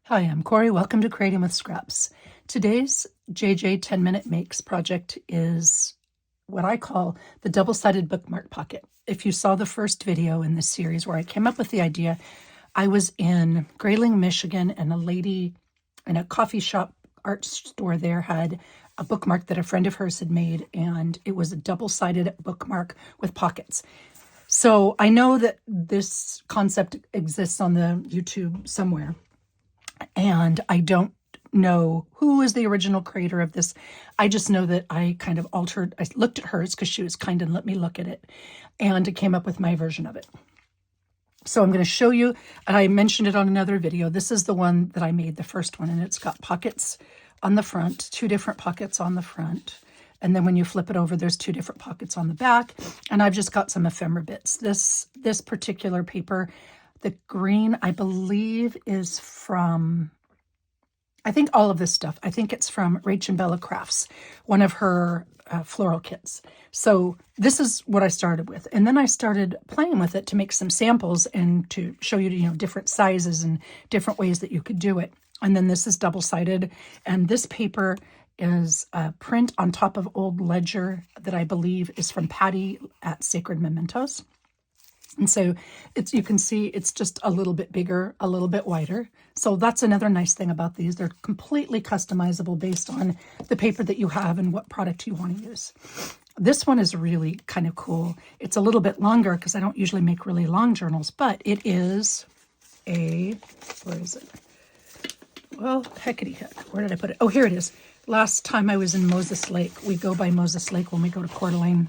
Hi, I'm Corey. Welcome to Creating with Scraps. Today's JJ 10-Minute Makes project is what I call the double-sided bookmark pocket. If you saw the first video in this series where I came up with the idea, I was in Grayling, Michigan, and a lady in a coffee shop art store there had a bookmark that a friend of hers had made, and it was a double-sided bookmark with pockets. So I know that this concept exists on the YouTube somewhere, and I don't know who is the original creator of this. I just know that I kind of altered, I looked at hers because she was kind and let me look at it, and it came up with my version of it. So I'm going to show you, and I mentioned it on another video. This is the one that I made, the first one, and it's got pockets on the front, two different pockets on the front. And then when you flip it over, there's two different pockets on the back. And I've just got some ephemera bits. This particular paper, the green, I believe, is from, I think all of this stuff, I think it's from Rach Bella Crafts, one of her floral kits. So this is what I started with. And then I started playing with it to make some samples and to show you, different sizes and different ways that you could do it. And then this is double-sided. And this paper is a print on top of old ledger that I believe is from Patty at Sacred Mementos. And so you can see it's just a little bit bigger, a little bit wider. So that's another nice thing about these. They're completely customizable based on the paper that you have and what product you want to use. This one is really kind of cool. It's a little bit longer because I don't usually make really long journals, but it is where is it? Well, heckity heck. Where did I put it? Oh, here it is. Last time I was in Moses Lake. We go by Moses Lake when we go to Coeur d'Alene.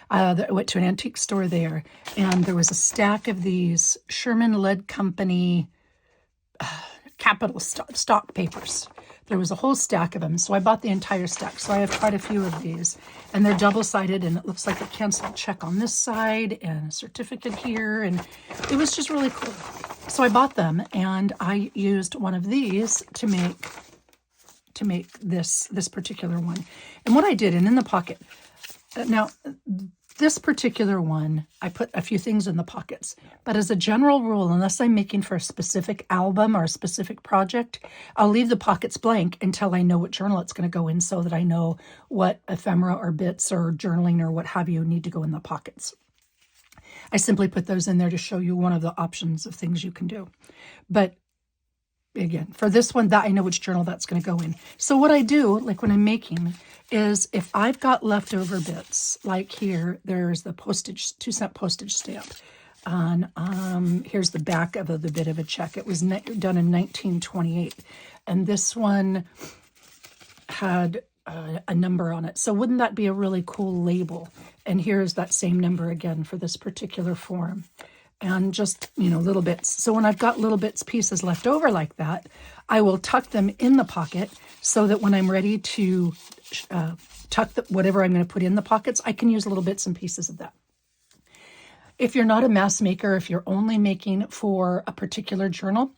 I went to an antique store there, and there was a stack of these Sherman Lead Company capital stock papers. There was a whole stack of them, so I bought the entire stack. So I have quite a few of these, and they're double-sided, and it looks like a canceled check on this side and a certificate here, and it was just really cool. So I bought them, and I used one of these to make this particular one. And what I did, and in the pocket, now, this particular one, I put a few things in the pockets, but as a general rule, unless I'm making for a specific album or a specific project, I'll leave the pockets blank until I know what journal it's going to go in so that I know what ephemera or bits or journaling or what have you need to go in the pockets. I simply put those in there to show you one of the options of things you can do. But again, for this one, that I know which journal that's going to go in. So what I do, like when I'm making, is if I've got leftover bits, like here, there's the 2-cent postage stamp. And here's the back of the bit of a check. It was done in 1928. And this one had a number on it. So wouldn't that be a really cool label? And here's that same number again for this particular form. And just, little bits. So when I've got little bits, pieces left over like that, I will tuck them in the pocket so that when I'm ready to tuck whatever I'm going to put in the pockets, I can use little bits and pieces of that. If you're not a mass maker, if you're only making for a particular journal,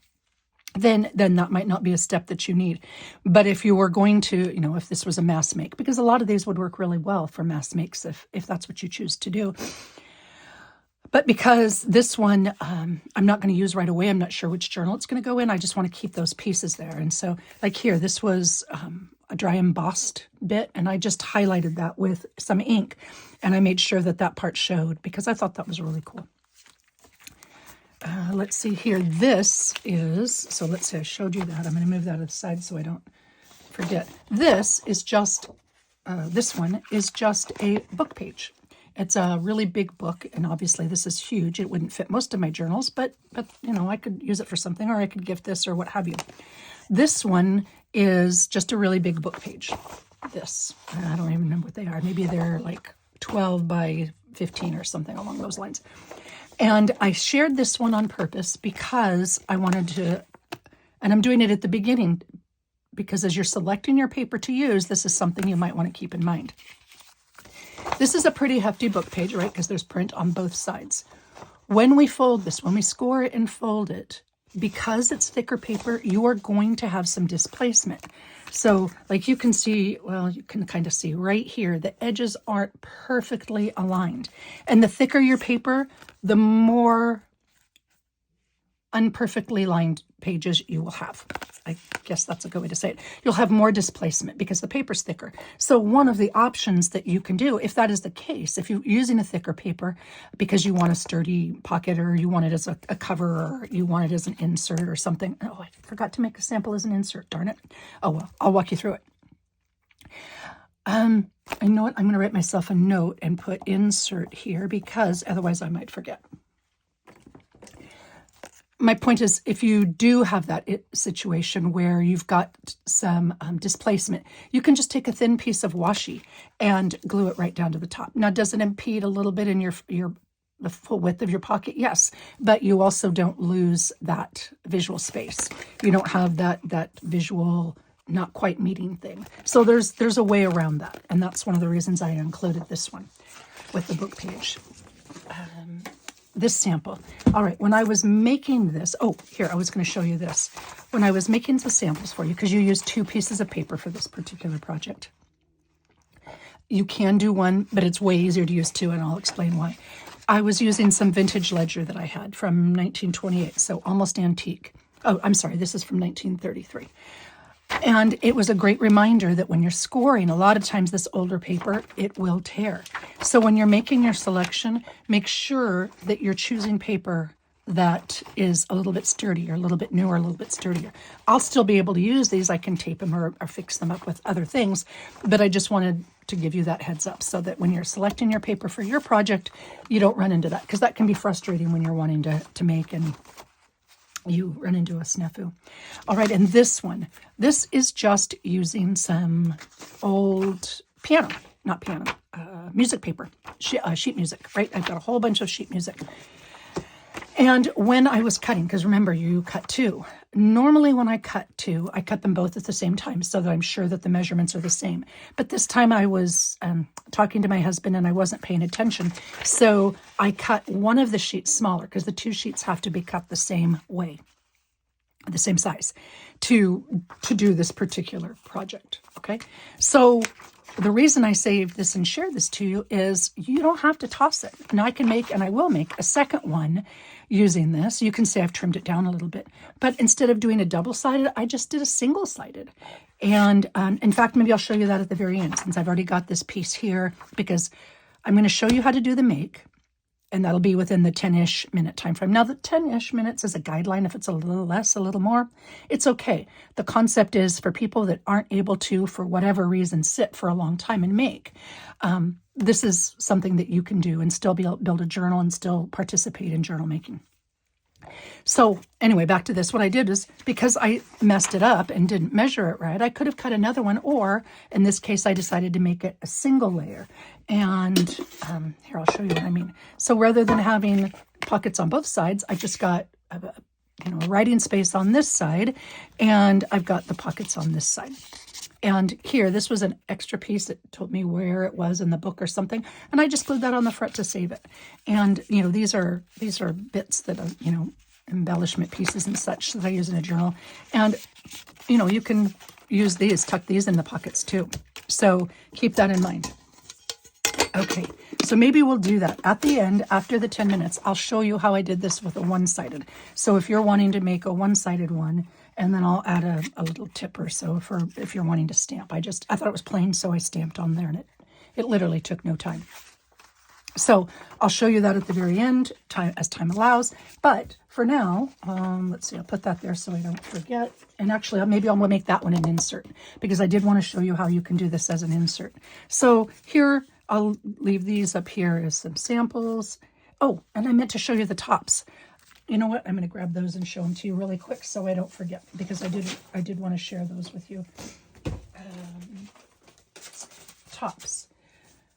then that might not be a step that you need. But if you were going to, if this was a mass make, because a lot of these would work really well for mass makes if that's what you choose to do. But because this one I'm not going to use right away, I'm not sure which journal it's going to go in. I just want to keep those pieces there. And so like here, this was a dry embossed bit, and I just highlighted that with some ink. And I made sure that part showed because I thought that was really cool. Let's see here. This is, so let's say I showed you that. I'm going to move that to the side so I don't forget. This is just, this one is just a book page. It's a really big book, and obviously this is huge. It wouldn't fit most of my journals, but I could use it for something, or I could gift this or what have you. This one is just a really big book page. This, I don't even remember what they are. Maybe they're like 12 by 15 or something along those lines. And I shared this one on purpose because I wanted to, and I'm doing it at the beginning because as you're selecting your paper to use, this is something you might want to keep in mind. This is a pretty hefty book page, right? Because there's print on both sides. When we fold this, when we score it and fold it, because it's thicker paper, you are going to have some displacement. So like you can see, well, you can kind of see right here, the edges aren't perfectly aligned. And the thicker your paper, the more unperfectly lined pages you will have. I guess that's a good way to say it. You'll have more displacement because the paper's thicker. So one of the options that you can do, if that is the case, if you're using a thicker paper because you want a sturdy pocket, or you want it as a cover, or you want it as an insert or something. Oh, I forgot to make a sample as an insert, darn it. Oh well, I'll walk you through it. I know what, I'm going to write myself a note and put insert here because otherwise I might forget. My point is, if you do have that situation where you've got some displacement, you can just take a thin piece of washi and glue it right down to the top. Now, does it impede a little bit in the full width of your pocket? Yes, but you also don't lose that visual space. You don't have that visual not quite meeting thing. So there's a way around that, and that's one of the reasons I included this one with the book page. This sample. All right, when I was making this, oh, here, I was going to show you this. When I was making the samples for you, because you use 2 pieces of paper for this particular project. You can do one, but it's way easier to use 2, and I'll explain why. I was using some vintage ledger that I had from 1928, so almost antique. Oh, I'm sorry, this is from 1933. And it was a great reminder that when you're scoring, a lot of times this older paper, it will tear. So when you're making your selection, make sure that you're choosing paper that is a little bit sturdier, a little bit newer, a little bit sturdier. I'll still be able to use these. I can tape them or fix them up with other things, but I just wanted to give you that heads up so that when you're selecting your paper for your project, you don't run into that, because that can be frustrating when you're wanting to make and you run into a snafu. All right, and this one, this is just using some old music paper, sheet music, right? I've got a whole bunch of sheet music. And when I was cutting, because remember, you cut 2. Normally when I cut 2, I cut them both at the same time so that I'm sure that the measurements are the same. But this time I was talking to my husband and I wasn't paying attention. So I cut one of the sheets smaller, because the 2 sheets have to be cut the same way, the same size, to do this particular project, okay? So the reason I saved this and shared this to you is you don't have to toss it. Now I can make, and I will make, a second one using this. You can say I've trimmed it down a little bit, but instead of doing a double-sided, I just did a single-sided. And in fact, maybe I'll show you that at the very end, since I've already got this piece here, because I'm going to show you how to do the make, and that'll be within the 10-ish minute time frame. Now, the 10-ish minutes is a guideline. If it's a little less, a little more, it's okay. The concept is for people that aren't able to, for whatever reason, sit for a long time and make. This is something that you can do and still build a journal and still participate in journal making. So anyway, back to this. What I did is, because I messed it up and didn't measure it right, I could have cut another one, or in this case, I decided to make it a single layer. And here, I'll show you what I mean. So rather than having pockets on both sides, I just got a writing space on this side, and I've got the pockets on this side. And here, this was an extra piece that told me where it was in the book or something, and I just glued that on the front to save it. And these are bits that are embellishment pieces and such that I use in a journal. And you can use these, tuck these in the pockets too. So keep that in mind. Okay, so maybe we'll do that at the end. After the 10 minutes, I'll show you how I did this with a one-sided. So if you're wanting to make a one-sided one, and then I'll add a little tip or so for if you're wanting to stamp. I thought it was plain, so I stamped on there, and it literally took no time. So I'll show you that at the very end, as time allows. But for now, let's see, I'll put that there so I don't forget. And actually, maybe I'll make that one an insert, because I did want to show you how you can do this as an insert. So here, I'll leave these up here as some samples. Oh, and I meant to show you the tops. You know what? I'm going to grab those and show them to you really quick so I don't forget, because I did want to share those with you. Tops.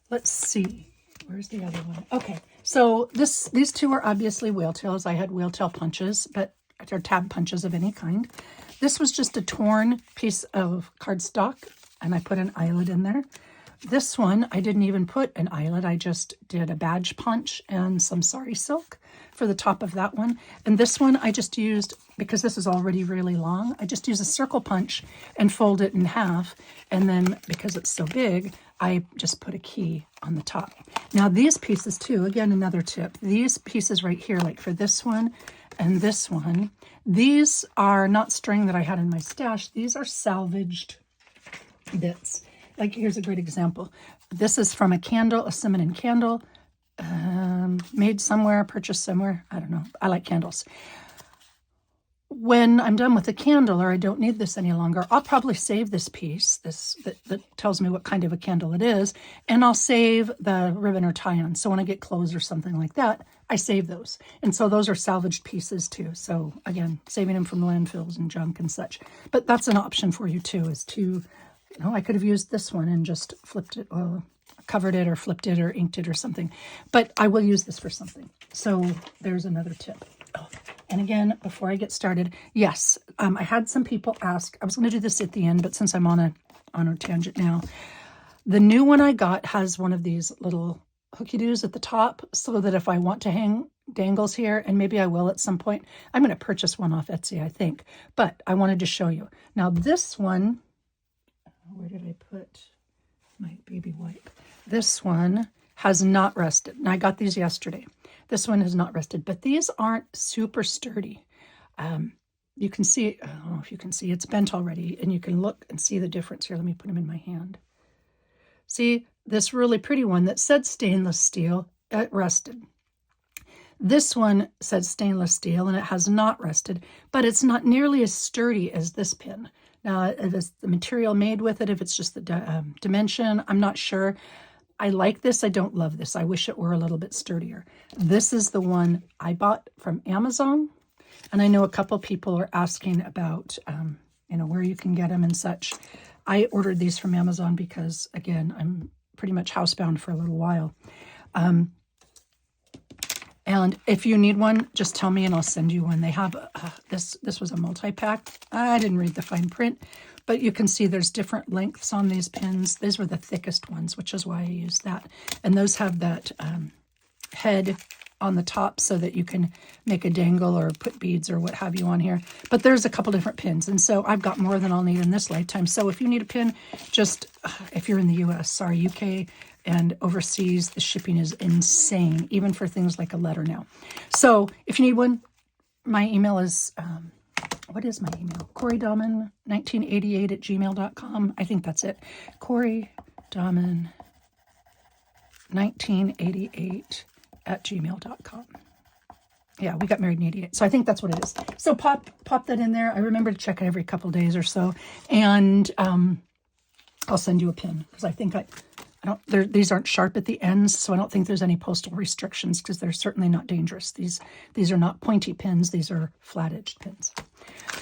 Let's see. Where's the other one? Okay, so these 2 are obviously whale tails. I had whale tail punches, but they're tab punches of any kind. This was just a torn piece of cardstock, and I put an eyelet in there. This one, I didn't even put an eyelet. I just did a badge punch and some sari silk for the top of that one. And this one, I just used, because this is already really long, I just used a circle punch and fold it in half. And then, because it's so big, I just put a key on the top. Now these pieces too, again, another tip. These pieces right here, like for this one and this one. These are not string that I had in my stash. These are salvaged bits. Like, here's a great example. This is from a candle, a cinnamon candle, made somewhere, purchased somewhere. I don't know. I like candles. When I'm done with the candle, or I don't need this any longer, I'll probably save this piece, that tells me what kind of a candle it is, and I'll save the ribbon or tie-on. So when I get clothes or something like that, I save those. And so those are salvaged pieces too. So again, saving them from landfills and junk and such. But that's an option for you too, is to, you know, I could have used this one and just flipped it, covered it or flipped it or inked it or something. But I will use this for something. So there's another tip. Oh. And again, before I get started, yes, I had some people ask, I was going to do this at the end, but since I'm on a tangent now, the new one I got has one of these little hooky-doos at the top, so that if I want to hang dangles here, and maybe I will at some point, I'm going to purchase one off Etsy, I think, but I wanted to show you. Now this one, where did I put my baby wipe? This one has not rested, and I got these yesterday. This one has not rested, but these aren't super sturdy. You can see, I don't know if you can see, it's bent already, and you can look and see the difference here. Let me put them in my hand. See, this really pretty one that said stainless steel, it rested. This one said stainless steel, and it has not rested, but it's not nearly as sturdy as this pin. Now, if it's the material made with it, if it's just the dimension, I'm not sure. I like this. I don't love this. I wish it were a little bit sturdier. This is the one I bought from Amazon. And I know a couple people are asking about, you know, where you can get them and such. I ordered these from Amazon because, again, I'm pretty much housebound for a little while. And if you need one, just tell me and I'll send you one. They have, this was a multi-pack. I didn't read the fine print, but you can see there's different lengths on these pins. These were the thickest ones, which is why I used that. And those have that head on the top so that you can make a dangle or put beads or what have you on here. But there's a couple different pins. And so I've got more than I'll need in this lifetime. So if you need a pin, just, if you're in the US, sorry, UK, and overseas, the shipping is insane, even for things like a letter now. So if you need one, my email is, what is my email? CoreyDahman1988@gmail.com. I think that's it. CoreyDahman1988@gmail.com. Yeah, we got married in 88. So I think that's what it is. So pop that in there. I remember to check it every couple of days or so. And I'll send you a pin because I think these aren't sharp at the ends, so I don't think there's any postal restrictions because they're certainly not dangerous. These are not pointy pins. These are flat-edged pins.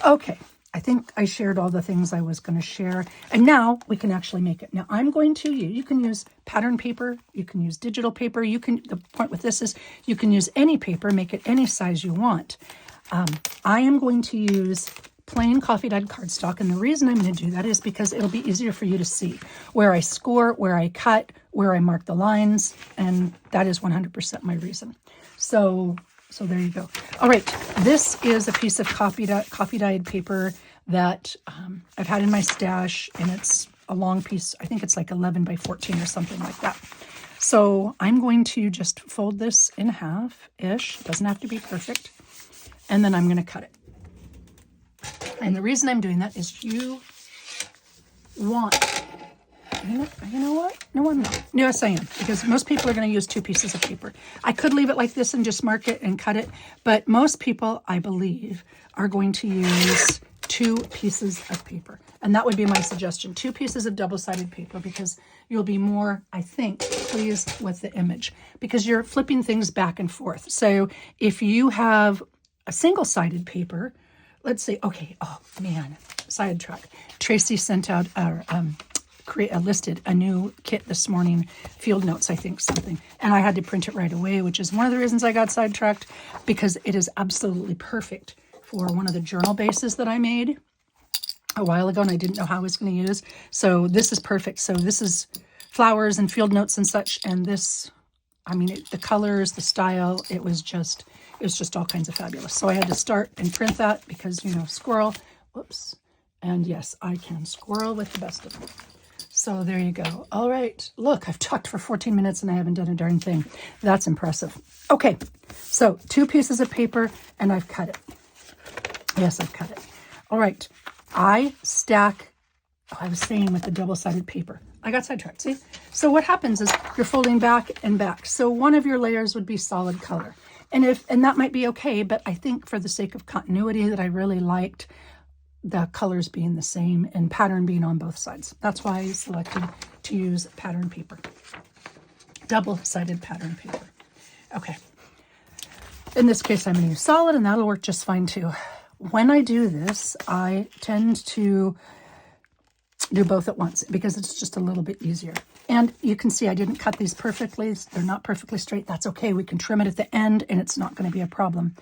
Okay, I think I shared all the things I was going to share, and now we can actually make it. Now I'm going to use, you can use pattern paper, you can use digital paper, the point with this is you can use any paper, make it any size you want. I am going to use plain coffee dyed cardstock, and the reason I'm going to do that is because it'll be easier for you to see where I score, where I cut, where I mark the lines, and that is 100% my reason. So there you go. All right, this is a piece of coffee dyed paper that I've had in my stash, and it's a long piece. I think it's like 11 by 14 or something like that. So I'm going to just fold this in half-ish. It doesn't have to be perfect. And then I'm going to cut it. And the reason I'm doing that is you want, you know what? No, I'm not. Yes, I am, because most people are going to use 2 pieces of paper. I could leave it like this and just mark it and cut it, but most people, I believe, are going to use 2 pieces of paper. And that would be my suggestion, 2 pieces of double-sided paper, because you'll be more, I think, pleased with the image, because you're flipping things back and forth. So if you have a single-sided paper, let's see, okay, oh man, sidetrack. Tracy sent out, listed a new kit this morning, field notes, I think, something. And I had to print it right away, which is one of the reasons I got sidetracked, because it is absolutely perfect for one of the journal bases that I made a while ago, and I didn't know how I was going to use. So this is perfect. So this is flowers and field notes and such, and this, I mean, the colors, the style, it was just all kinds of fabulous. So I had to start and print that because, you know, squirrel, whoops. And yes, I can squirrel with the best of them. So there you go. All right. Look, I've talked for 14 minutes and I haven't done a darn thing. That's impressive. Okay. So 2 pieces of paper and I've cut it. Yes, I've cut it. All right. I stack, I was saying with the double-sided paper. I got sidetracked, see? So what happens is you're folding back and back. So one of your layers would be solid color. And that might be okay, but I think for the sake of continuity that I really liked the colors being the same and pattern being on both sides. That's why I selected to use pattern paper. Double-sided pattern paper. Okay. In this case, I'm going to use solid, and that'll work just fine too. When I do this, I tend to do both at once because it's just a little bit easier. And you can see I didn't cut these perfectly. They're not perfectly straight. That's okay. We can trim it at the end and it's not going to be a problem.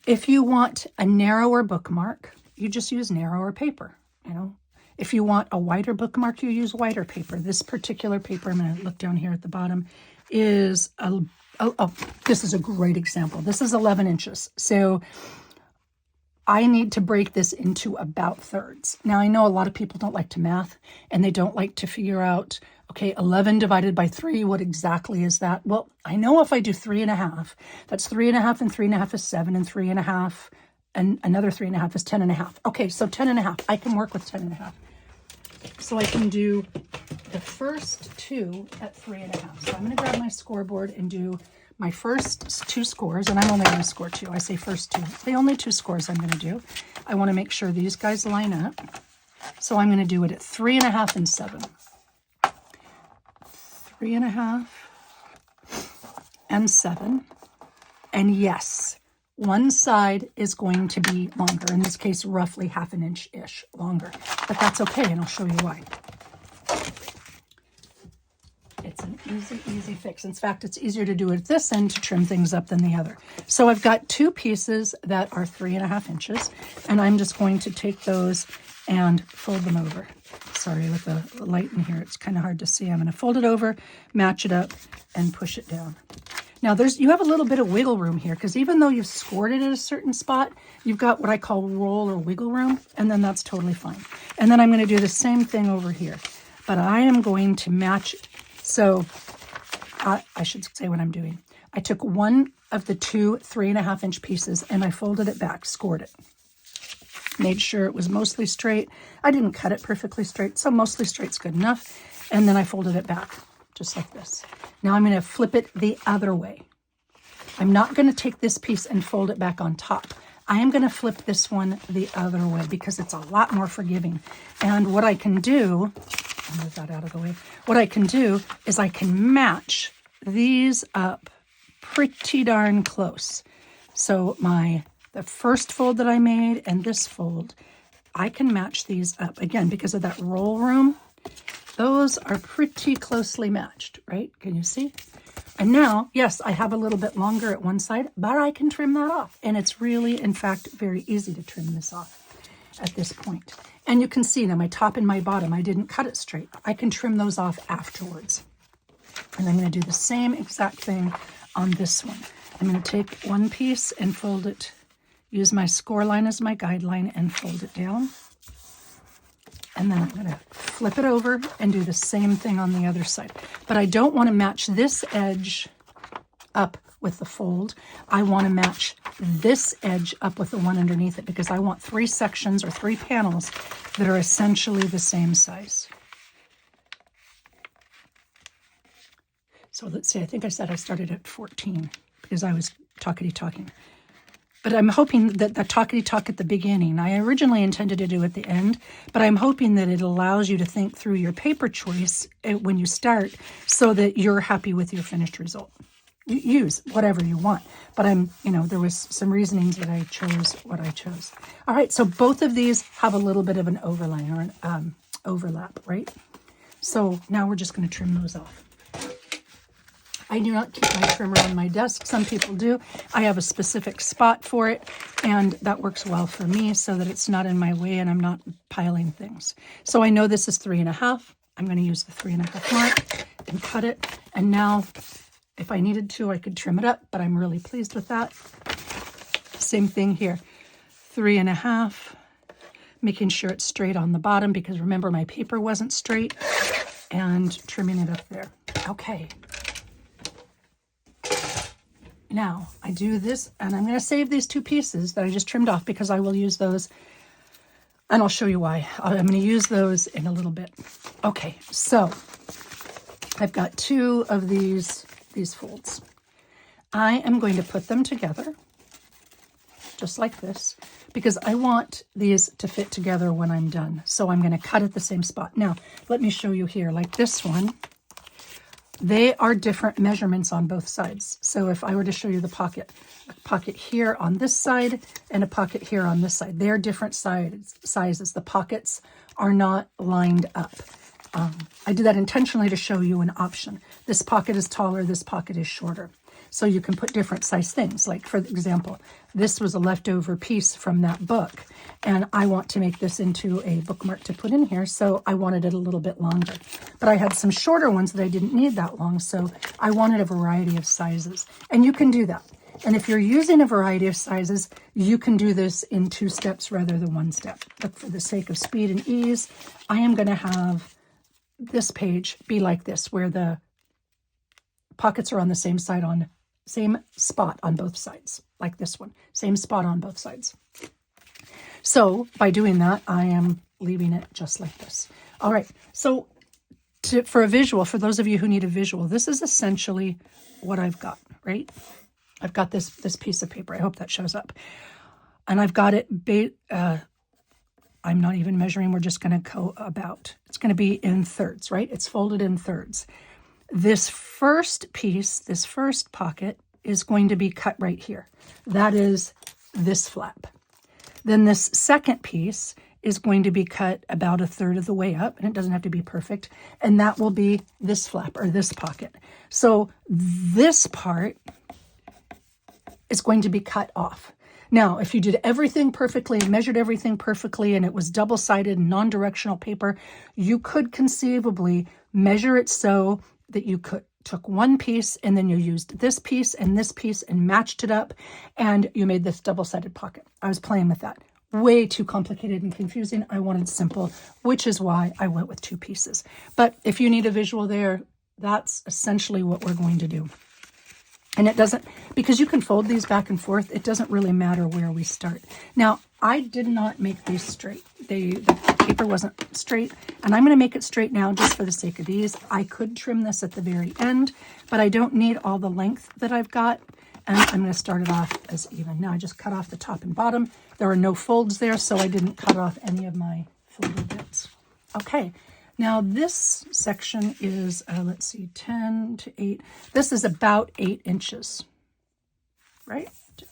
If you want a narrower bookmark, you just use narrower paper, you know. If you want a wider bookmark, you use wider paper. This particular paper, I'm going to look down here at the bottom, is, this is a great example. This is 11 inches. So I need to break this into about thirds. Now, I know a lot of people don't like to math and they don't like to figure out, okay, 11 divided by 3, what exactly is that? Well, I know if I do 3.5, that's 3.5 and 3.5 is 7 and 3.5 and another 3.5 is 10.5. Okay, so 10.5, I can work with 10.5. So I can do the first 2 at 3.5. So I'm going to grab my scoreboard and do my first 2 scores, and I'm only going to score 2. I say first 2. The only 2 scores I'm going to do. I want to make sure these guys line up. So I'm going to do it at 3.5 and 7. 3.5 and 7. And yes, one side is going to be longer. In this case, roughly 1/2 inch-ish longer. But that's okay, and I'll show you why. It's an easy fix. In fact, it's easier to do it at this end to trim things up than the other. So I've got 2 pieces that are 3.5 inches, and I'm just going to take those and fold them over. Sorry, with the light in here, it's kind of hard to see. I'm going to fold it over, match it up, and push it down. Now, you have a little bit of wiggle room here, because even though you've scored it at a certain spot, you've got what I call roll or wiggle room, and then that's totally fine. And then I'm going to do the same thing over here, but I am going to match it. So I should say what I'm doing. I took one of the 2 3.5 inch pieces and I folded it back, scored it. Made sure it was mostly straight. I didn't cut it perfectly straight, so mostly straight's good enough. And then I folded it back, just like this. Now I'm going to flip it the other way. I'm not going to take this piece and fold it back on top. I am going to flip this one the other way because it's a lot more forgiving. And what I can do, I'll move that out of the way. What I can do is I can match these up pretty darn close. So the first fold that I made and this fold, I can match these up. Again, because of that roll room, those are pretty closely matched, right? Can you see? And now, yes, I have a little bit longer at one side, but I can trim that off. And it's really, in fact, very easy to trim this off at this point. And you can see now my top and my bottom, I didn't cut it straight. I can trim those off afterwards. And I'm going to do the same exact thing on this one. I'm going to take one piece and fold it, use my score line as my guideline and fold it down. And then I'm going to flip it over and do the same thing on the other side. But I don't want to match this edge up with the fold. I want to match this edge up with the one underneath it because I want 3 sections or 3 panels that are essentially the same size. So let's see, I think I said I started at 14 because I was talking. But I'm hoping that the talkity-talk at the beginning, I originally intended to do at the end, but I'm hoping that it allows you to think through your paper choice when you start so that you're happy with your finished result. Use whatever you want. But there was some reasonings that I chose what I chose. All right, so both of these have a little bit of an overline or an overlap, right? So now we're just going to trim those off. I do not keep my trimmer on my desk. Some people do. I have a specific spot for it, and that works well for me so that it's not in my way and I'm not piling things. So I know this is 3.5. I'm going to use the 3.5 mark and cut it. And now, if I needed to, I could trim it up, but I'm really pleased with that. Same thing here. 3.5. making sure it's straight on the bottom because remember my paper wasn't straight, and trimming it up there. Okay. Now I do this, and I'm going to save these 2 pieces that I just trimmed off because I will use those, and I'll show you why. I'm going to use those in a little bit. Okay, so I've got 2 of these folds. I am going to put them together just like this because I want these to fit together when I'm done. So I'm going to cut at the same spot. Now, let me show you here, like this one. They are different measurements on both sides. So if I were to show you the pocket, a pocket here on this side and a pocket here on this side, they're different sizes. The pockets are not lined up. I did that intentionally to show you an option. This pocket is taller, this pocket is shorter. So you can put different size things. Like for example, this was a leftover piece from that book, and I want to make this into a bookmark to put in here, so I wanted it a little bit longer. But I had some shorter ones that I didn't need that long, so I wanted a variety of sizes. And you can do that. And if you're using a variety of sizes, you can do this in 2 steps rather than 1 step. But for the sake of speed and ease, I am going to have this page be like this, where the pockets are on the same spot on both sides, like this one, same spot on both sides. So by doing that, I am leaving it just like this. All right, so for a visual, for those of you who need a visual, this is essentially what I've got, right? I've got this piece of paper. I hope that shows up. And I've got it, I'm not even measuring, we're just going to go about. It's going to be in thirds, right? It's folded in thirds. This first piece, this first pocket, is going to be cut right here. That is this flap. Then this second piece is going to be cut about 1/3 of the way up, and it doesn't have to be perfect, and that will be this flap or this pocket. So this part is going to be cut off. Now, if you did everything perfectly and measured everything perfectly and it was double-sided non-directional paper, you could conceivably measure it so that you took one piece and then you used this piece and matched it up, and you made this double-sided pocket. I was playing with that. Way too complicated and confusing. I wanted simple, which is why I went with 2 pieces. But if you need a visual there, that's essentially what we're going to do. And it doesn't, because you can fold these back and forth, it doesn't really matter where we start. Now, I did not make these straight. The paper wasn't straight, and I'm going to make it straight now just for the sake of ease. I could trim this at the very end, but I don't need all the length that I've got, and I'm going to start it off as even. Now, I just cut off the top and bottom. There are no folds there, so I didn't cut off any of my folded bits. Okay. Now this section is, let's see, 10 to 8. This is about 8 inches, right?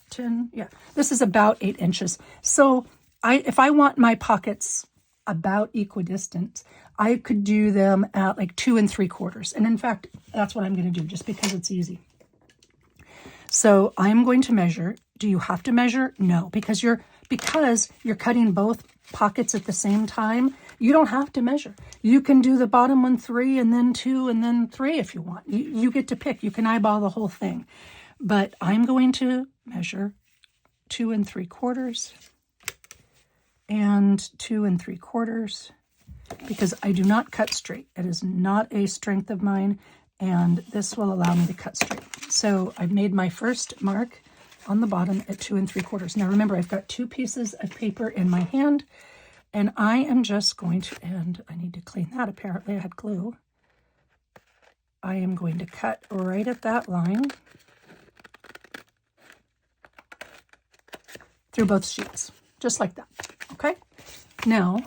10, yeah. This is about 8 inches. So if I want my pockets about equidistant, I could do them at like 2 3/4. And in fact, that's what I'm going to do just because it's easy. So I'm going to measure. Do you have to measure? No, because you're cutting both pockets at the same time. You don't have to measure. You can do the bottom one 3 and then 2 and then 3 if you want. You get to pick. You can eyeball the whole thing. But I'm going to measure 2 3/4 and 2 3/4 because I do not cut straight. It is not a strength of mine, and this will allow me to cut straight. So I've made my first mark on the bottom at 2 3/4. Now remember, I've got 2 pieces of paper in my hand, and I am just going to, and I need to clean that, apparently I had glue. I am going to cut right at that line through both sheets, just like that, okay? Now,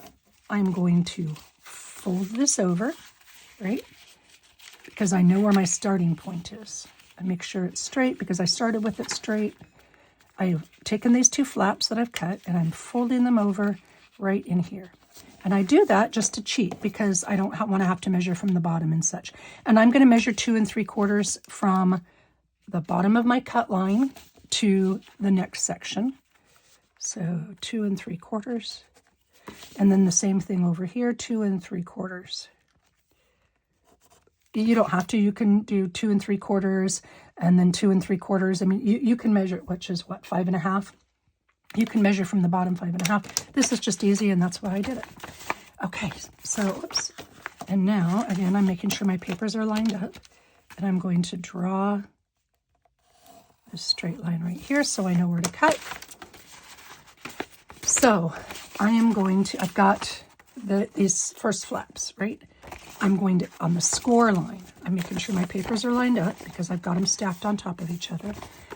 I'm going to fold this over, right? Because I know where my starting point is. I make sure it's straight because I started with it straight. I've taken these 2 flaps that I've cut and I'm folding them over right in here. And I do that just to cheat because I don't want to have to measure from the bottom and such. And I'm going to measure 2 3/4 from the bottom of my cut line to the next section. So 2 3/4. And then the same thing over here, 2 3/4. You don't have to. You can do 2 3/4 and then 2 3/4. I mean, you can measure, which is what, 5 1/2. You can measure from the bottom 5.5. This is just easy, and that's why I did it. Okay, so, oops. And now, again, I'm making sure my papers are lined up, and I'm going to draw a straight line right here so I know where to cut. So I am going to, I've got these first flaps, right? I'm going to, on the score line, I'm making sure my papers are lined up because I've got them stacked on top of each other.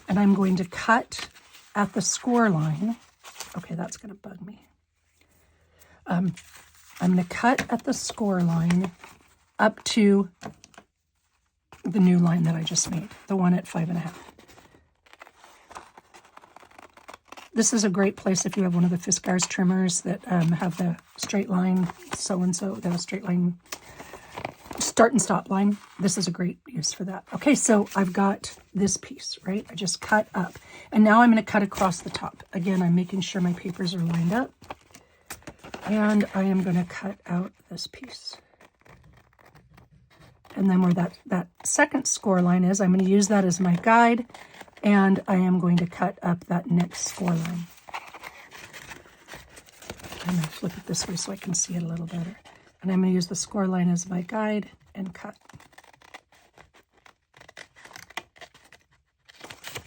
And I'm going to cut at the score line. Okay, that's going to bug me. I'm going to cut at the score line up to the new line that I just made, the one at 5.5. This is a great place if you have one of the Fiskars trimmers that have the straight line so-and-so, the straight line start and stop line. This is a great use for that. Okay, so I've got this piece, right? I just cut up. And now I'm going to cut across the top. Again, I'm making sure my papers are lined up. And I am going to cut out this piece. And then where that second score line is, I'm going to use that as my guide. And I am going to cut up that next score line. I'm going to flip it this way so I can see it a little better. And I'm going to use the score line as my guide and cut.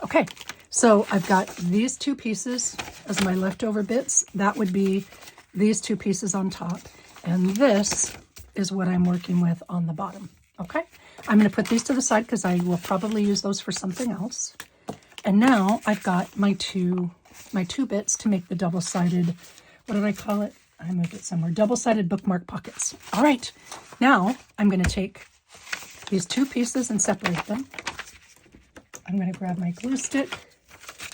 Okay, so I've got these two pieces as my leftover bits. That would be these two pieces on top. And this is what I'm working with on the bottom. Okay, I'm going to put these to the side because I will probably use those for something else. And now I've got my two bits to make the double-sided, what did I call it? I moved it somewhere. Double-sided bookmark pockets. All right, now I'm going to take these two pieces and separate them. I'm going to grab my glue stick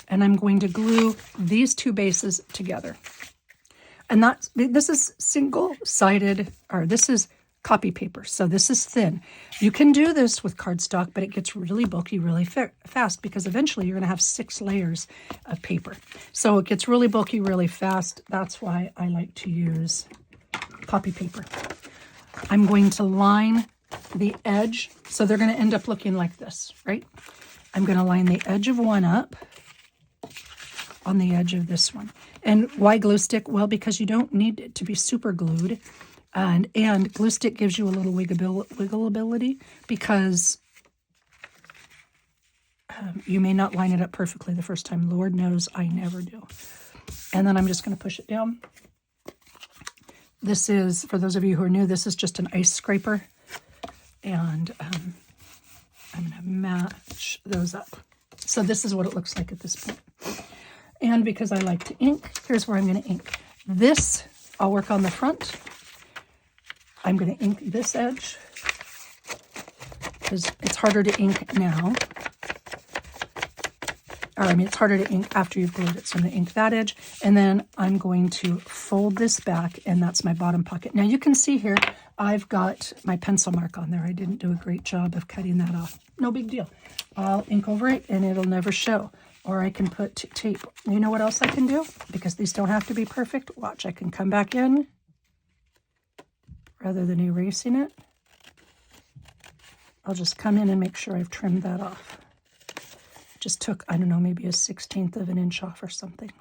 and I'm going to glue these two bases together. And this is single-sided, or this is copy paper, so this is thin. You can do this with cardstock, but it gets really bulky really fast because eventually you're going to have 6 layers of paper. So it gets really bulky really fast. That's why I like to use copy paper. I'm going to line the edge, so they're going to end up looking like this, right? I'm going to line the edge of one up on the edge of this one. And why glue stick? Well, because you don't need it to be super glued. And glue stick gives you a little wiggleability because you may not line it up perfectly the first time. Lord knows I never do. And then I'm just going to push it down. This is, for those of you who are new, this is just an ice scraper. And I'm going to match those up. So this is what it looks like at this point. And because I like to ink, here's where I'm going to ink. This, I'll work on the front. I'm going to ink this edge because it's harder to ink now. Or I mean, it's harder to ink after you've glued it. So I'm going to ink that edge. And then I'm going to fold this back, and that's my bottom pocket. Now you can see here, I've got my pencil mark on there. I didn't do a great job of cutting that off. No big deal. I'll ink over it, and it'll never show. Or I can put tape. You know what else I can do? Because these don't have to be perfect. Watch, I can come back in. Rather than erasing it, I'll just come in and make sure I've trimmed that off. Just took, I don't know, maybe a 1/16 of an inch off or something.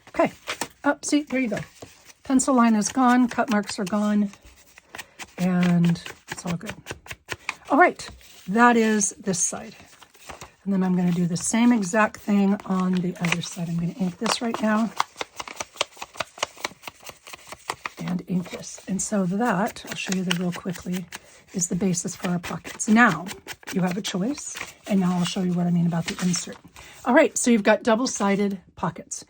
Okay, see, there you go. Pencil line is gone, cut marks are gone, and it's all good. All right, that is this side. And then I'm going to do the same exact thing on the other side. I'm going to ink this right now. And ink this. And so that, I'll show you that real quickly, is the basis for our pockets. Now, you have a choice, and now I'll show you what I mean about the insert. All right, so you've got double-sided pockets.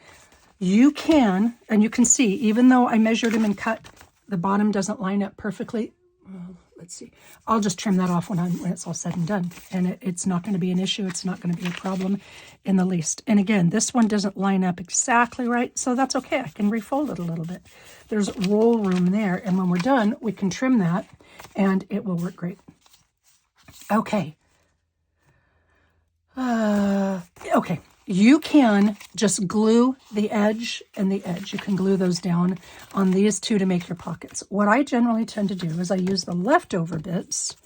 You can, and you can see, even though I measured them and cut, the bottom doesn't line up perfectly. Well, let's see. I'll just trim that off when it's all said and done. And it's not going to be an issue. It's not going to be a problem in the least. And again, this one doesn't line up exactly right, so that's okay. I can refold it a little bit. There's roll room there, and when we're done, we can trim that, and it will work great. Okay. Okay. You can just glue the edge and the edge. You can glue those down on these two to make your pockets. What I generally tend to do is I use the leftover bits,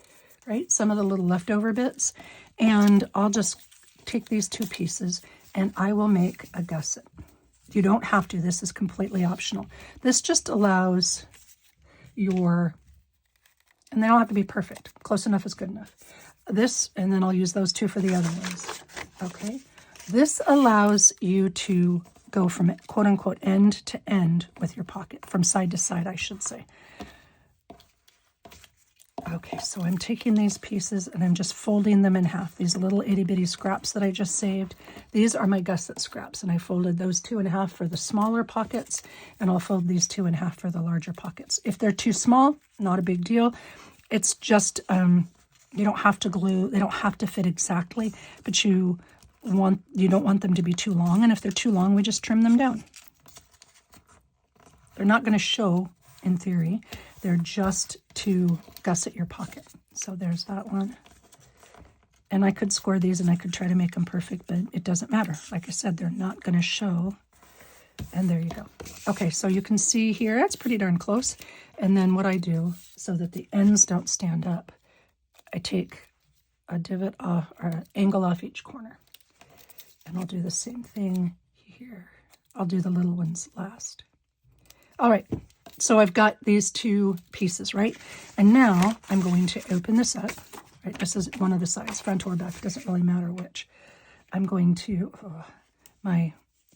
right? Some of the little leftover bits, and I'll just take these two pieces and I will make a gusset. You don't have to. This is completely optional. This just allows your, and they don't have to be perfect. Close enough is good enough. This, and then I'll use those two for the other ones. Okay. This allows you to go from quote unquote end to end with your pocket, from side to side, I should say. Okay, so I'm taking these pieces and I'm just folding them in half. These little itty bitty scraps that I just saved, these are my gusset scraps, and I folded those 2 1/2 for the smaller pockets, and I'll fold these 2 1/2 for the larger pockets. If they're too small, not a big deal. It's just, you don't have to glue, they don't have to fit exactly, but you don't want them to be too long, and if they're too long, we just trim them down. They're not going to show, in theory. They're just to gusset your pocket. So there's that one. And I could score these and I could try to make them perfect, but it doesn't matter. Like I said, they're not going to show. And there you go. Okay, so you can see here, that's pretty darn close. And then what I do, so that the ends don't stand up, I take a divot off, or an angle off each corner. And I'll do the same thing here. I'll do the little ones last. All right. So I've got these two pieces, right? And now I'm going to open this up, right? This is one of the sides, front or back, doesn't really matter which. I'm going to, my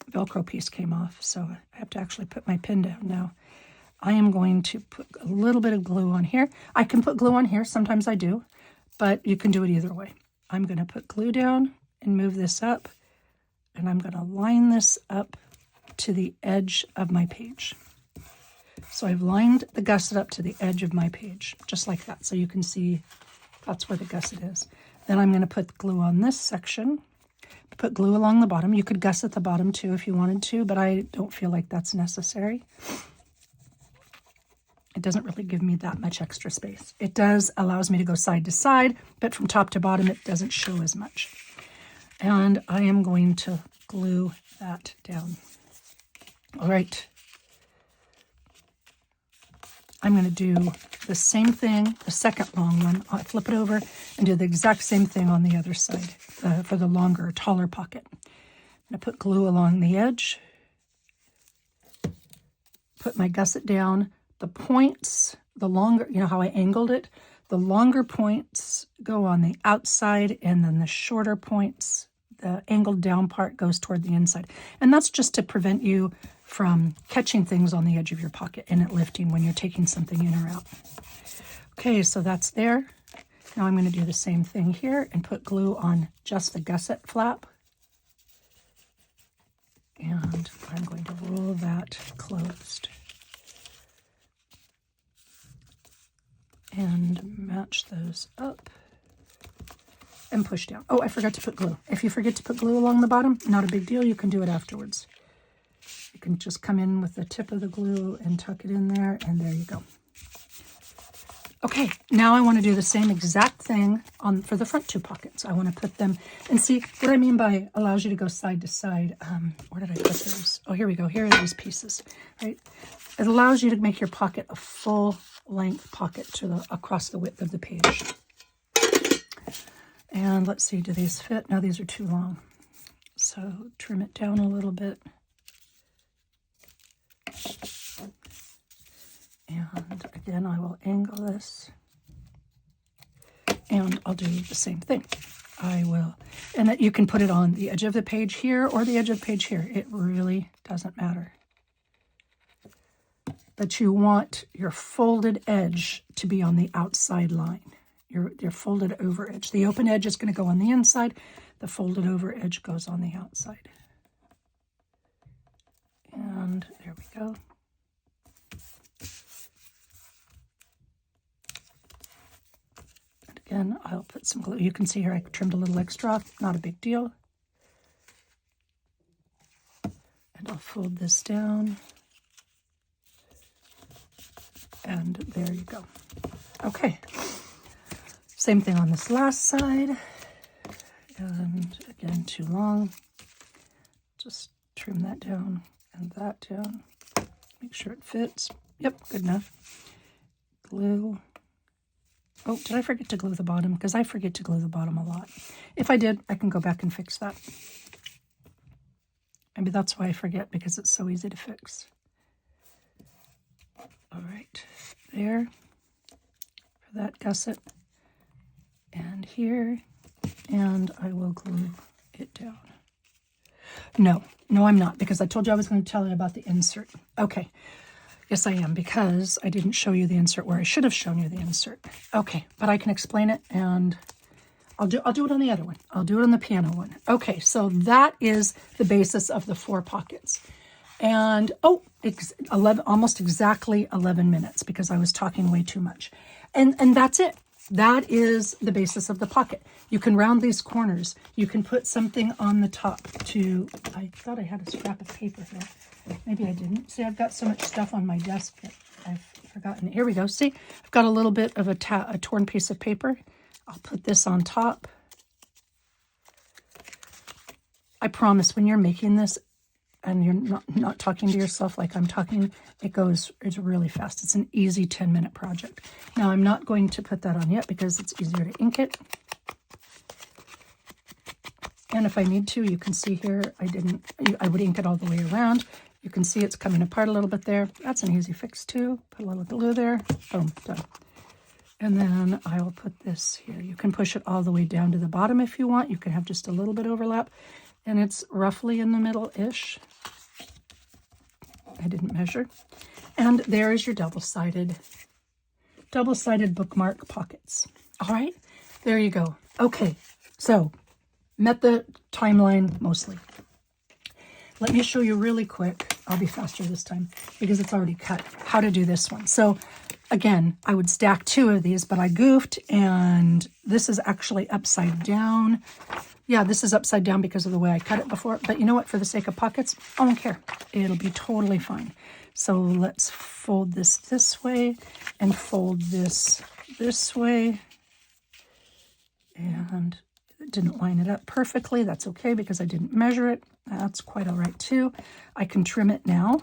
Velcro piece came off, so I have to actually put my pin down now. I am going to put a little bit of glue on here. I can put glue on here, sometimes I do, but you can do it either way. I'm going to put glue down and move this up, and I'm going to line this up to the edge of my page. So I've lined the gusset up to the edge of my page, just like that. So you can see that's where the gusset is. Then I'm going to put glue on this section, put glue along the bottom. You could gusset the bottom too if you wanted to, but I don't feel like that's necessary. It doesn't really give me that much extra space. It allows me to go side to side, but from top to bottom, it doesn't show as much. And I am going to glue that down. All right. I'm going to do the same thing, the second long one. I'll flip it over and do the exact same thing on the other side for the longer, taller pocket. I'm going to put glue along the edge, put my gusset down. The points, the longer, you know how I angled it? The longer points go on the outside, and then the shorter points, the angled down part goes toward the inside. And that's just to prevent you from catching things on the edge of your pocket and it lifting when you're taking something in or out. Okay, so that's there. Now I'm going to do the same thing here and put glue on just the gusset flap. And I'm going to roll that closed. And match those up. And push down. Oh, I forgot to put glue. If you forget to put glue along the bottom, not a big deal. You can do it afterwards. You can just come in with the tip of the glue and tuck it in there, and there you go. Okay, now I want to do the same exact thing for the front two pockets. I want to put them, and see what I mean by allows you to go side to side. Where did I put those? Oh, here we go. Here are these pieces, right? It allows you to make your pocket a full length pocket across the width of the page. And let's see, do these fit? No, these are too long. So trim it down a little bit. And again, I will angle this. And I'll do the same thing. I will, and that you can put it on the edge of the page here or the edge of the page here. It really doesn't matter. But you want your folded edge to be on the outside line. Your folded over edge. The open edge is going to go on the inside. The folded over edge goes on the outside. And there we go. And again, I'll put some glue. You can see here I trimmed a little extra off. Not a big deal. And I'll fold this down. And there you go. Okay. Same thing on this last side. And again, too long. Just trim that down and that down. Make sure it fits. Yep, good enough. Glue. Oh, did I forget to glue the bottom? Because I forget to glue the bottom a lot. If I did, I can go back and fix that. Maybe that's why I forget, because it's so easy to fix. All right, there for that gusset. And here, and I will glue it down. No, I'm not, because I told you I was going to tell you about the insert. Okay. Yes, I am, because I didn't show you the insert where I should have shown you the insert. Okay, but I can explain it, and I'll do it on the other one. I'll do it on the piano one. Okay, so that is the basis of the 4 pockets. And, it's 11, almost exactly 11 minutes, because I was talking way too much. And that's it. That is the basis of the pocket. You can round these corners. You can put something on the top to, I thought I had a scrap of paper here. Maybe I didn't. See, I've got so much stuff on my desk that I've forgotten. Here we go. See, I've got a little bit of a torn piece of paper. I'll put this on top. I promise when you're making this and you're not talking to yourself like I'm talking, it's really fast. It's an easy 10-minute project. Now, I'm not going to put that on yet because it's easier to ink it. And if I need to, you can see here, I would ink it all the way around. You can see it's coming apart a little bit there. That's an easy fix too. Put a little glue there. Boom, done. And then I will put this here. You can push it all the way down to the bottom if you want. You can have just a little bit overlap. And it's roughly in the middle-ish. I didn't measure. And there is your double-sided bookmark pockets. All right, there you go. Okay, so met the timeline mostly. Let me show you really quick. I'll be faster this time because it's already cut. How to do this one. So again, I would stack 2 of these, but I goofed, and this is actually upside down. Yeah, this is upside down because of the way I cut it before. But you know what? For the sake of pockets, I don't care. It'll be totally fine. So let's fold this way and fold this way. And it didn't line it up perfectly. That's okay because I didn't measure it. That's quite all right too. I can trim it now,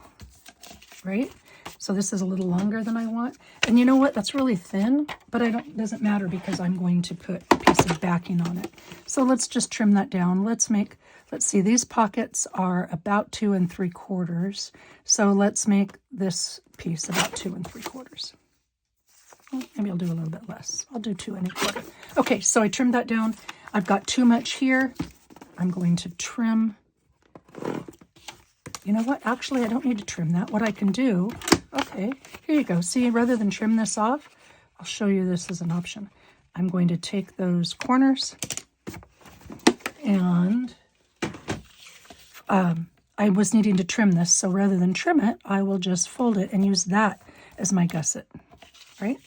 right? So this is a little longer than I want. And you know what? That's really thin, but it doesn't matter because I'm going to put a piece of backing on it. So let's just trim that down. Let's see, these pockets are about 2 3/4. So let's make this piece about 2 3/4. Well, maybe I'll do a little bit less. I'll do 2 1/4. Okay, so I trimmed that down. I've got too much here. I'm going to trim. You know what? Actually, I don't need to trim that. What I can do, okay, here you go. See, rather than trim this off, I'll show you this as an option. I'm going to take those corners and I was needing to trim this. So rather than trim it, I will just fold it and use that as my gusset, right?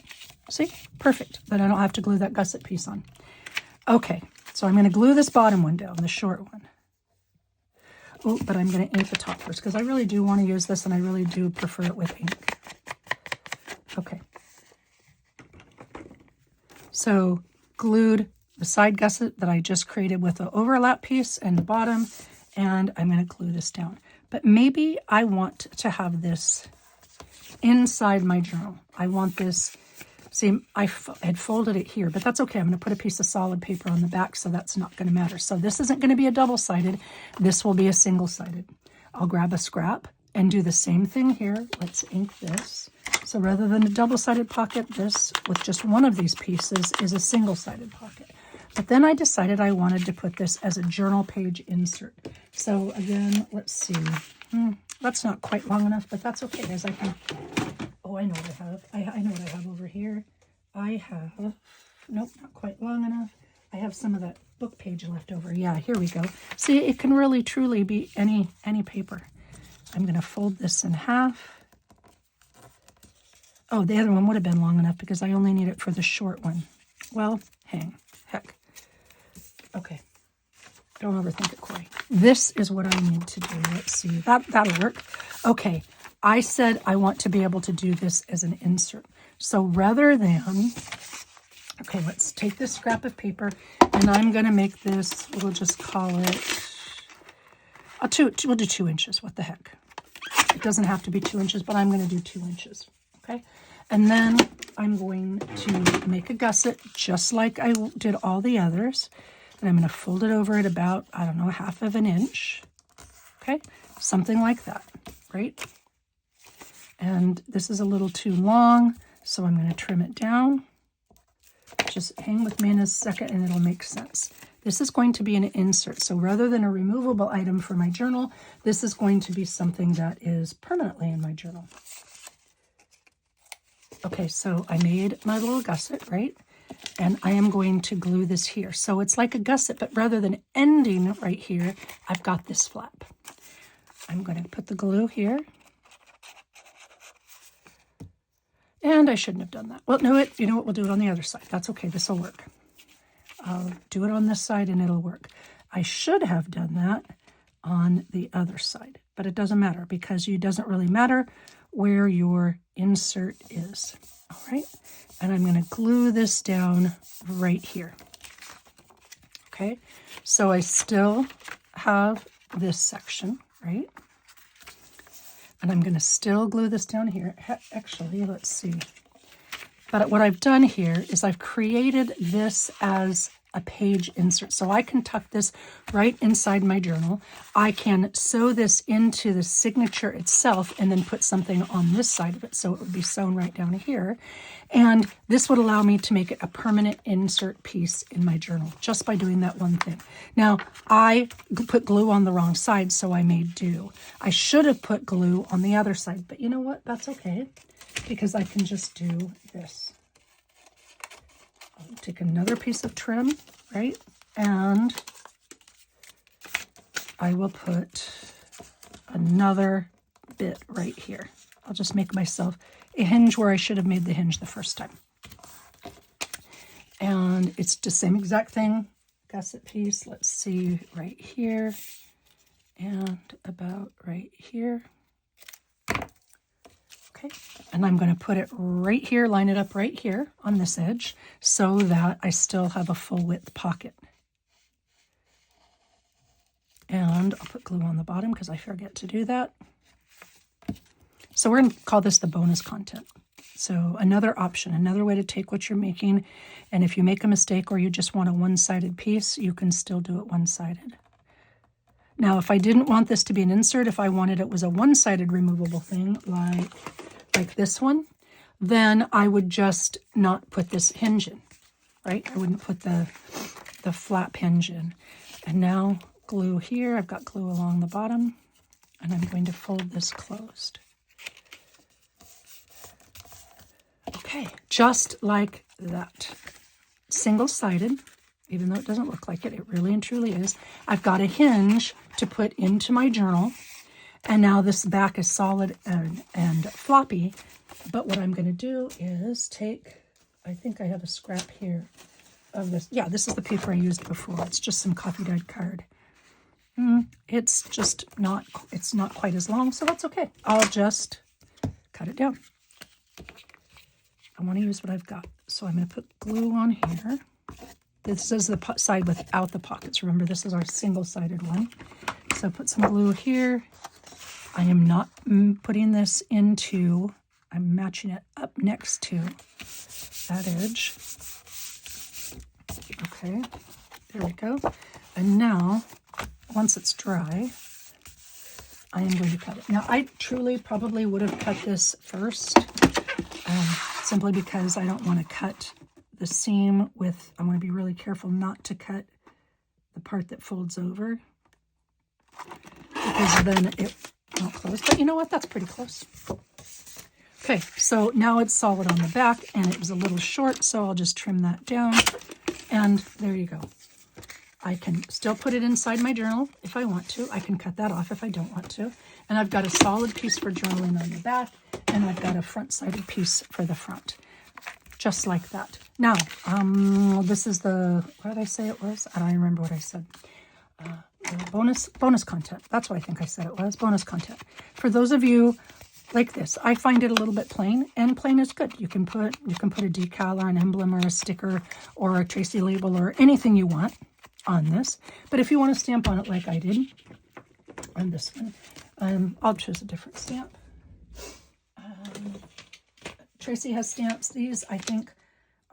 See? Perfect. Then I don't have to glue that gusset piece on. Okay, so I'm going to glue this bottom one down, the short one. Oh, but I'm going to ink the top first because I really do want to use this and I really do prefer it with ink. Okay. So glued the side gusset that I just created with the overlap piece and the bottom, and I'm going to glue this down. But maybe I want to have this inside my journal. I want this, see, I had folded it here, but that's okay. I'm going to put a piece of solid paper on the back, so that's not going to matter. So this isn't going to be a double-sided. This will be a single-sided. I'll grab a scrap and do the same thing here. Let's ink this. So rather than a double-sided pocket, this, with just one of these pieces, is a single-sided pocket. But then I decided I wanted to put this as a journal page insert. So again, let's see. That's not quite long enough, but that's okay, as I can... Oh, I know what I have. I know what I have over here. I have... Nope, not quite long enough. I have some of that book page left over. Yeah, here we go. See, it can really, truly be any paper. I'm going to fold this in half. Oh, the other one would have been long enough because I only need it for the short one. Well, heck. Okay. Don't overthink it, Corey. This is what I need to do. Let's see. That'll work. Okay. I said I want to be able to do this as an insert. So rather than... Okay, let's take this scrap of paper, and I'm going to make this, we'll just call it... we'll do 2 inches. What the heck? It doesn't have to be 2 inches, but I'm going to do 2 inches. Okay? And then I'm going to make a gusset just like I did all the others. And I'm going to fold it over at about, I don't know, 1/2 inch. Okay, something like that, right? And this is a little too long, so I'm going to trim it down. Just hang with me in a second and it'll make sense. This is going to be an insert. So rather than a removable item for my journal, this is going to be something that is permanently in my journal. Okay, so I made my little gusset, right? And I am going to glue this here. So it's like a gusset, but rather than ending right here, I've got this flap. I'm going to put the glue here. And I shouldn't have done that. Well, no, you know what? We'll do it on the other side. That's okay. This will work. I'll do it on this side and it'll work. I should have done that on the other side, but it doesn't matter because it doesn't really matter where your insert is. All right. And I'm going to glue this down right here. Okay. So I still have this section, right? And I'm going to still glue this down here. Actually, let's see. But what I've done here is I've created this as a page insert. So I can tuck this right inside my journal. I can sew this into the signature itself and then put something on this side of it. So it would be sewn right down here. And this would allow me to make it a permanent insert piece in my journal just by doing that one thing. Now, I put glue on the wrong side, so I made do. I should have put glue on the other side, but you know what? That's okay because I can just do this. I'll take another piece of trim, right? And I will put another bit right here. I'll just make myself a hinge where I should have made the hinge the first time. And it's the same exact thing, gusset piece. Let's see, right here and about right here. Okay, and I'm going to put it right here, line it up right here on this edge so that I still have a full width pocket. And I'll put glue on the bottom because I forget to do that. So we're going to call this the bonus content. So another option, another way to take what you're making, and if you make a mistake or you just want a one-sided piece, you can still do it one-sided. Now, if I didn't want this to be an insert, if I wanted it was a one-sided removable thing, like this one, then I would just not put this hinge in, right? I wouldn't put the flap hinge in. And now glue here. I've got glue along the bottom, and I'm going to fold this closed. Okay, just like that. Single-sided, even though it doesn't look like it, it really and truly is. I've got a hinge to put into my journal, and now this back is solid and floppy. But what I'm going to do is take, I think I have a scrap here of this. Yeah, this is the paper I used before. It's just some coffee-dyed card. It's just not quite as long, so that's okay. I'll just cut it down. I want to use what I've got. So I'm going to put glue on here. This is the side without the pockets. Remember, this is our single-sided one. So put some glue here. I am not putting this into, I'm matching it up next to that edge. Okay, there we go. And now, once it's dry, I am going to cut it. Now, I truly probably would have cut this first, simply because I don't want to cut the seam with, I want to be really careful not to cut the part that folds over, because then it won't close. But you know what? That's pretty close. Okay, so now it's solid on the back, and it was a little short, so I'll just trim that down, and there you go. I can still put it inside my journal if I want to. I can cut that off if I don't want to. And I've got a solid piece for journaling on the back, and I've got a front-sided piece for the front. Just like that. Now, this is the, what did I say it was? I don't remember what I said. Bonus content. That's what I think I said it was. Bonus content. For those of you like this, I find it a little bit plain, and plain is good. You can put a decal or an emblem or a sticker or a Tracy label or anything you want on this. But if you want to stamp on it like I did on this one, I'll choose a different stamp. Tracy has stamps. These, I think,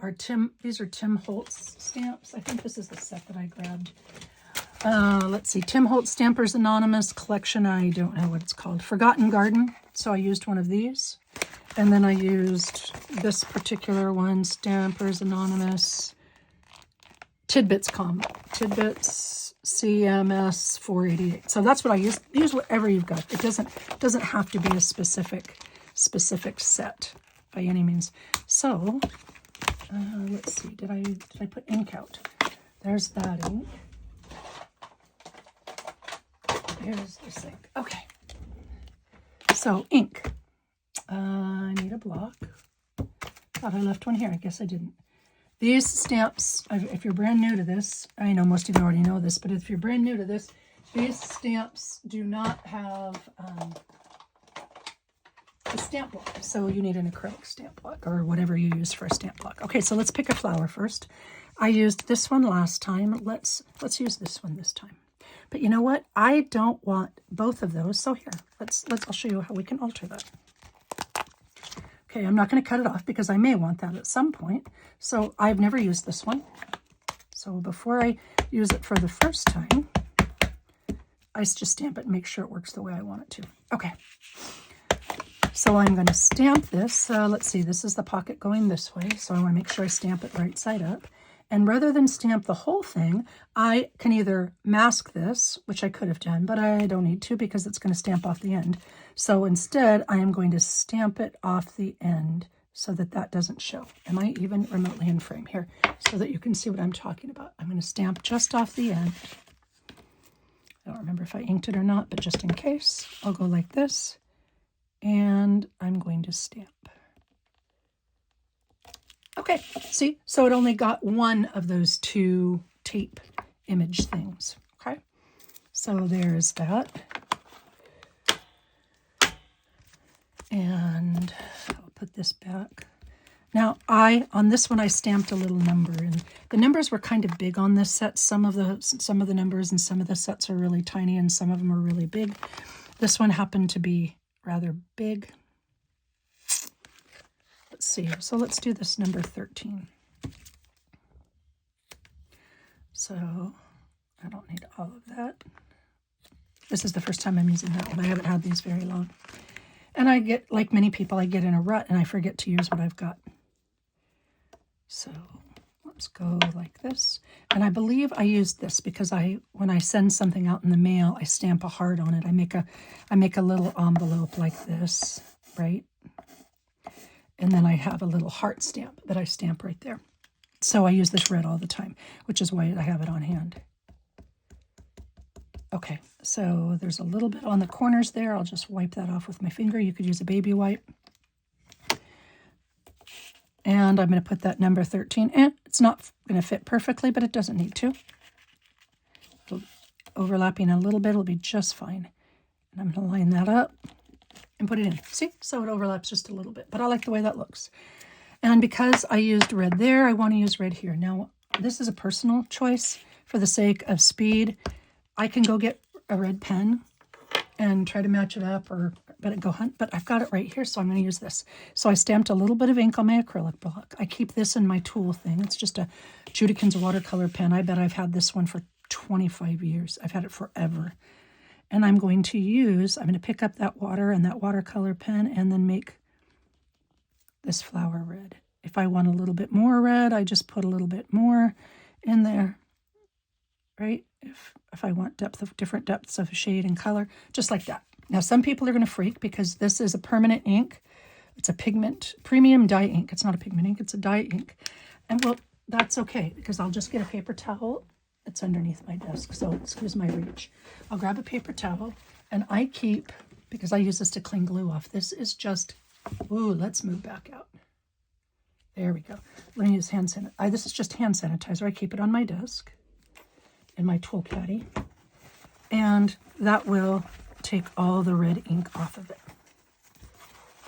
are these are Tim Holtz stamps. I think this is the set that I grabbed. Let's see, Tim Holtz Stampers Anonymous collection. I don't know what it's called. Forgotten Garden. So I used one of these. And then I used this particular one, Stampers Anonymous Tidbits Tidbits CMS 488. So that's what I use. Use whatever you've got. It doesn't have to be a specific set by any means. So let's see. Did I put ink out? There's that ink. Here's this ink. Okay. So ink. I need a block. Thought I left one here. I guess I didn't. These stamps, if you're brand new to this, I know most of you already know this, but if you're brand new to this, these stamps do not have a stamp block. So you need an acrylic stamp block or whatever you use for a stamp block. Okay, so let's pick a flower first. I used this one last time. Let's use this one this time. But you know what? I don't want both of those. So here, I'll show you how we can alter that. Okay, I'm not going to cut it off because I may want that at some point. So I've never used this one. So before I use it for the first time, I just stamp it and make sure it works the way I want it to. Okay, so I'm going to stamp this. Let's see, this is the pocket going this way. So I want to make sure I stamp it right side up. And rather than stamp the whole thing, I can either mask this, which I could have done, but I don't need to because it's going to stamp off the end. So instead, I am going to stamp it off the end so that that doesn't show. Am I even remotely in frame here so that you can see what I'm talking about? I'm going to stamp just off the end. I don't remember if I inked it or not, but just in case, I'll go like this, and I'm going to stamp. Okay, see, so it only got one of those two tape image things, okay? So there's that. And I'll put this back. Now, on this one, I stamped a little number, and the numbers were kind of big on this set. Some of the numbers and some of the sets are really tiny, and some of them are really big. This one happened to be rather big. Let's see, so let's do this number 13. So I don't need all of that. This is the first time I'm using that one. I haven't had these very long. And I get, like many people, I get in a rut and I forget to use what I've got. So let's go like this. And I believe I used this because when I send something out in the mail, I stamp a heart on it. I make a little envelope like this, right? And then I have a little heart stamp that I stamp right there. So I use this red all the time, which is why I have it on hand. Okay, so there's a little bit on the corners there. I'll just wipe that off with my finger. You could use a baby wipe. And I'm going to put that number 13 in. It's not going to fit perfectly, but it doesn't need to. Overlapping a little bit will be just fine. And I'm going to line that up and put it in. See? So it overlaps just a little bit, but I like the way that looks. And because I used red there, I want to use red here. Now, this is a personal choice for the sake of speed. I can go get a red pen and try to match it up but go hunt, but I've got it right here, so I'm going to use this. So I stamped a little bit of ink on my acrylic block. I keep this in my tool thing. It's just a Judikins watercolor pen. I bet I've had this one for 25 years. I've had it forever. And I'm going to pick up that water and that watercolor pen and then make this flower red. If I want a little bit more red, I just put a little bit more in there, right? If I want different depths of shade and color, just like that. Now, some people are going to freak because this is a permanent ink. It's a premium dye ink. It's not a pigment ink, it's a dye ink. And well, that's okay because I'll just get a paper towel. It's underneath my desk, so excuse my reach. I'll grab a paper towel, and I keep, because I use this to clean glue off, this is just, ooh, let's move back out. There we go. Let me use hand sanitizer. This is just hand sanitizer. I keep it on my desk in my tool caddy, and that will take all the red ink off of it.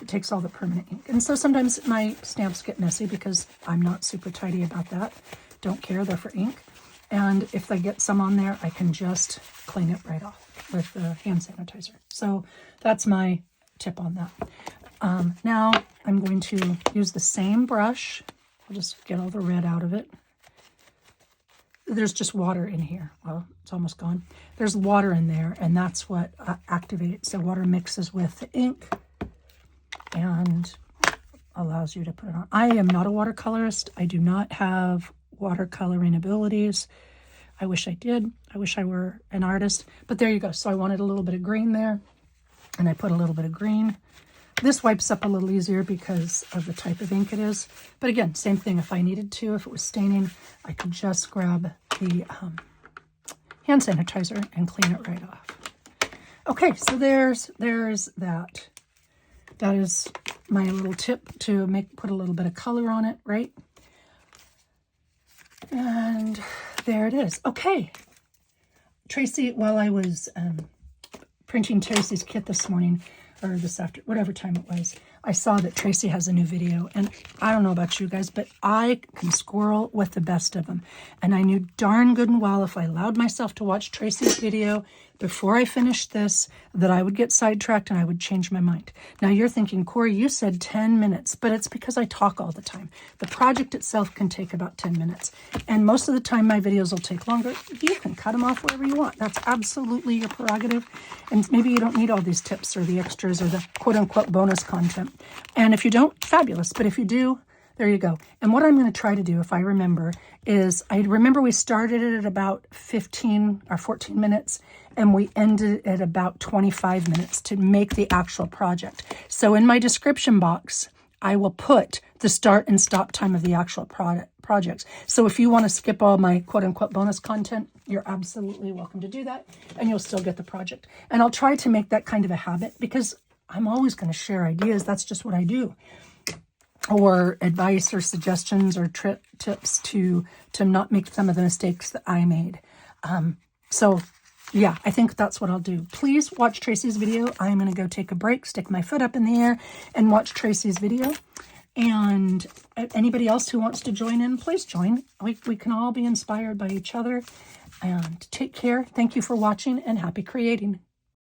It takes all the permanent ink. And so sometimes my stamps get messy because I'm not super tidy about that. Don't care, they're for ink. And if I get some on there, I can just clean it right off with the hand sanitizer. So that's my tip on that. Now I'm going to use the same brush. I'll just get all the red out of it. There's just water in here. Well, it's almost gone. There's water in there, and that's what activates. So water mixes with the ink and allows you to put it on. I am not a watercolorist. I do not have watercoloring abilities. I wish I did. I wish I were an artist. But there you go. So I wanted a little bit of green there, and I put a little bit of green. This wipes up a little easier because of the type of ink it is. But again, same thing. If I needed to, if it was staining, I could just grab the hand sanitizer and clean it right off. Okay, so there's that. That is my little tip to put a little bit of color on it, right? And there it is. Okay. Tracy, while I was printing Tracy's kit this morning, or this afternoon, whatever time it was, I saw that Tracy has a new video, and I don't know about you guys, but I can squirrel with the best of them. And I knew darn good and well if I allowed myself to watch Tracy's video before I finished this, that I would get sidetracked and I would change my mind. Now you're thinking, Corey, you said 10 minutes, but it's because I talk all the time. The project itself can take about 10 minutes. And most of the time my videos will take longer. You can cut them off wherever you want. That's absolutely your prerogative. And maybe you don't need all these tips or the extras or the quote unquote bonus content. And if you don't, fabulous. But if you do, there you go. And what I'm going to try to do, if I remember, is I remember we started it at about 15 or 14 minutes and we ended at about 25 minutes to make the actual project. So in my description box, I will put the start and stop time of the actual projects. So if you want to skip all my quote unquote bonus content, you're absolutely welcome to do that and you'll still get the project. And I'll try to make that kind of a habit because I'm always going to share ideas. That's just what I do. Or advice or suggestions or tips to not make some of the mistakes that I made. So yeah, I think that's what I'll do. Please watch Tracy's video. I'm going to go take a break, stick my foot up in the air and watch Tracy's video. And anybody else who wants to join in, please join. We can all be inspired by each other. And take care. Thank you for watching and happy creating.